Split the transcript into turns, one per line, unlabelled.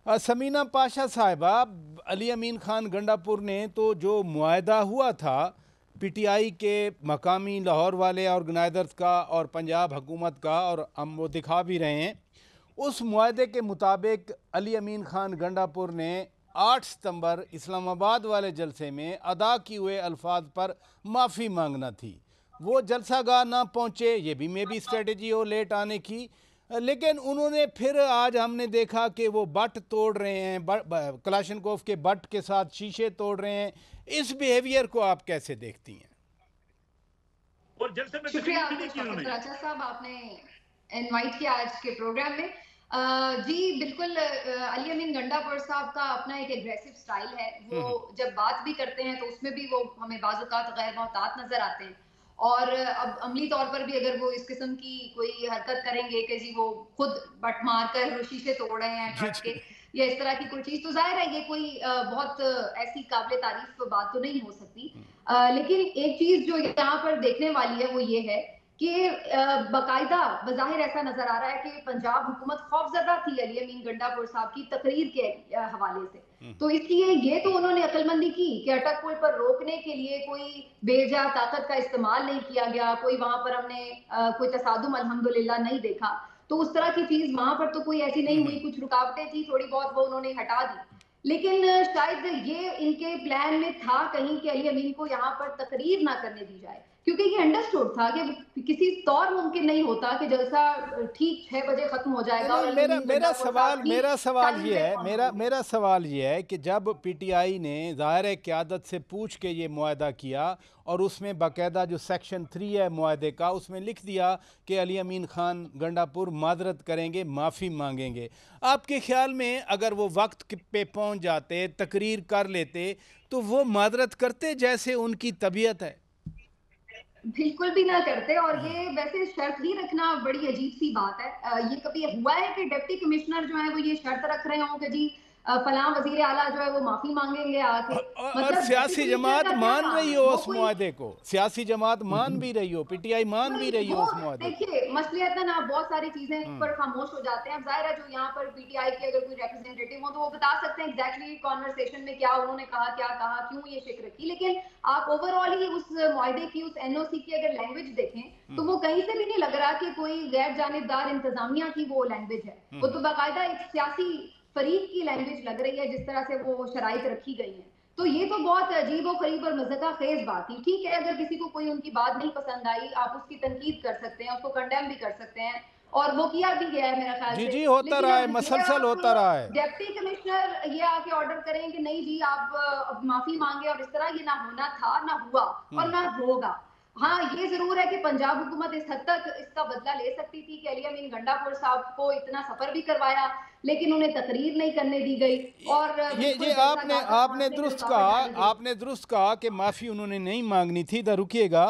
समीना पाशा साहिबा, अली अमीन खान गंडापुर ने तो जो मुआहदा हुआ था पीटीआई के मकामी लाहौर वाले ऑर्गेनाइजर्स का और पंजाब हुकूमत का, और हम वो दिखा भी रहे हैं, उस मुआहदे के मुताबिक अली अमीन खान गंडापुर ने 8 सितंबर इस्लामाबाद वाले जलसे में अदा किए हुए अल्फाज पर माफ़ी मांगना थी। वो जलसागाह ना पहुँचे, ये भी मे बी स्ट्रेटजी हो लेट आने की, लेकिन उन्होंने फिर आज हमने देखा कि वो बट तोड़ रहे हैं, कलाशनकोव के बट के साथ शीशे तोड़ रहे हैं। इस बिहेवियर को आप कैसे देखती हैं?
और जलसे में
शुक्रिया
तकरीर भी
आपका
नहीं की
शौकत
उन्होंने।
राजा साहब, आपने इनवाइट किया आज के प्रोग्राम में। जी बिल्कुल, अली अमीन गंडापुर साहब का अपना एक एग्रेसिव स्टाइल है। वो जब बात भी करते हैं तो उसमें भी वो हमें बाज़-औक़ात गैर मोहतात नजर आते हैं। और अब अमली तौर पर भी अगर वो इस किस्म की कोई हरकत करेंगे कि जी वो खुद बट मार कर शीशे तोड़ रहे हैं
जी
ट्रक
जी।
के, या इस तरह की कोई चीज, तो जाहिर है ये कोई बहुत ऐसी काबिल तारीफ बात तो नहीं हो सकती। लेकिन एक चीज जो यहाँ पर देखने वाली है वो ये है कि बाकायदा बज़ाहिर ऐसा नजर आ रहा है कि पंजाब हुकूमत खौफजदा थी अली अमीन गंडापुर साहब की तकरीर के हवाले से। तो इसलिए ये तो उन्होंने अक्लमंदी की कि अटक पुल पर रोकने के लिए कोई बेजा ताकत का इस्तेमाल नहीं किया गया, कोई वहां पर हमने कोई तसादुम अल्हम्दुलिल्लाह नहीं देखा। तो उस तरह की चीज वहां पर तो कोई ऐसी नहीं हुई, कुछ रुकावटें थी थोड़ी बहुत, वो उन्होंने हटा दी। लेकिन शायद ये इनके प्लान में था कहीं कि अली अमीन को यहाँ पर तकरीर ना करने दी जाए, क्योंकि ये अंडरस्टूड था कि किसी तौर मुमकिन नहीं होता कि जलसा ठीक 6 बजे खत्म हो
नहीं
जाएगा
नहीं,
और अली
मेरा
अमीन
मेरा
गंडापुर साहब
सवाल
ठीक
मेरा सवाल
टाइम
ये
पे
है,
पहुंचेंगे।
मेरा सवाल ये है कि जब पीटीआई ने ज़ाहिर क़यादत से पूछ के ये मुआहदा किया और उसमें बाकायदा जो सेक्शन 3 है मुआहदे का, उसमें लिख दिया कि अली अमीन खान गंडापुर माजरत करेंगे, माफ़ी मांगेंगे। आपके ख्याल में अगर वो वक्त पे पहुंच जाते, तकरीर कर लेते, तो वो माजरत करते जैसे उनकी तबीयत है?
बिल्कुल भी ना करते। और ये वैसे शर्त ही रखना बड़ी अजीब सी बात है। ये कभी हुआ है कि डिप्टी कमिश्नर जो है वो ये शर्त रख रहे हों कि जी फलां वजीर आला जो है वो माफी मांगेंगे आके?
और
मतलब डिप्टी
सियासी
कमिश्नर
जमात
का क्या
मान
काम
रही
है?
हो
वो
उस
कोई
मुआहदे को, सियासी जमात मान भी रही हो, पीटीआई मान भी रही हो
वो
उस मुआहदे को।
देखिए मसलियतन आप बहुत सारी चीजें पर खामोश हो जाते हैं। अब जाहिर है जो यहाँ पर पीटीआई के अगर कोई रिप्रेजेंटेटिव हो तो वो बता सकते हैं एग्जैक्टली कॉन्वर्सेशन में क्या उन्होंने कहा, क्या कहा, क्यों ये शिक रखी। लेकिन आप ओवरऑल ही उस मुआहदे की, उस एनओसी की अगर लैंग्वेज देखें तो वो कहीं से भी नहीं लग रहा कि कोई गैर जानिबदार इंतजामिया की वो लैंग्वेज है। वो तो बाकायदा एक सियासी फरीक की लैंग्वेज लग रही है जिस तरह से वो शराइत रखी गई है। तो ये तो बहुत अजीब व गरीब और मज़ाक़ा खेज बात थी। ठीक है, अगर किसी को कोई उनकी बात नहीं पसंद आई, आप उसकी तनकीद कर सकते हैं, उसको कंडेम भी कर सकते हैं, और वो किया भी गया है मेरे ख्याल
जी
से।
जी, होता
लेकिन
रहा है,
अब ये
मसलसल
आप
होता रहा है।
डिप्टी कमिश्नर ये आके ऑर्डर करें कि नहीं जी आप अब माफी मांगे, और इस तरह ये ना होना था, ना हुआ और ना होगा। हाँ, ये जरूर है कि पंजाब हुकूमत इस हद तक इसका बदला ले सकती थी कि अली अमीन गंडापुर साहब को इतना सफर भी करवाया लेकिन उन्हें तकरीर नहीं करने दी गई, और बिल्कुल
ये
जलसा गाह तक
आपने
पहुंचने में
दुरुस्त
रुकावट
कहा,
डाली गई।
आपने दुरुस्त कहा कि माफ़ी उन्होंने नहीं मांगनी थी। इधर रुकिएगा,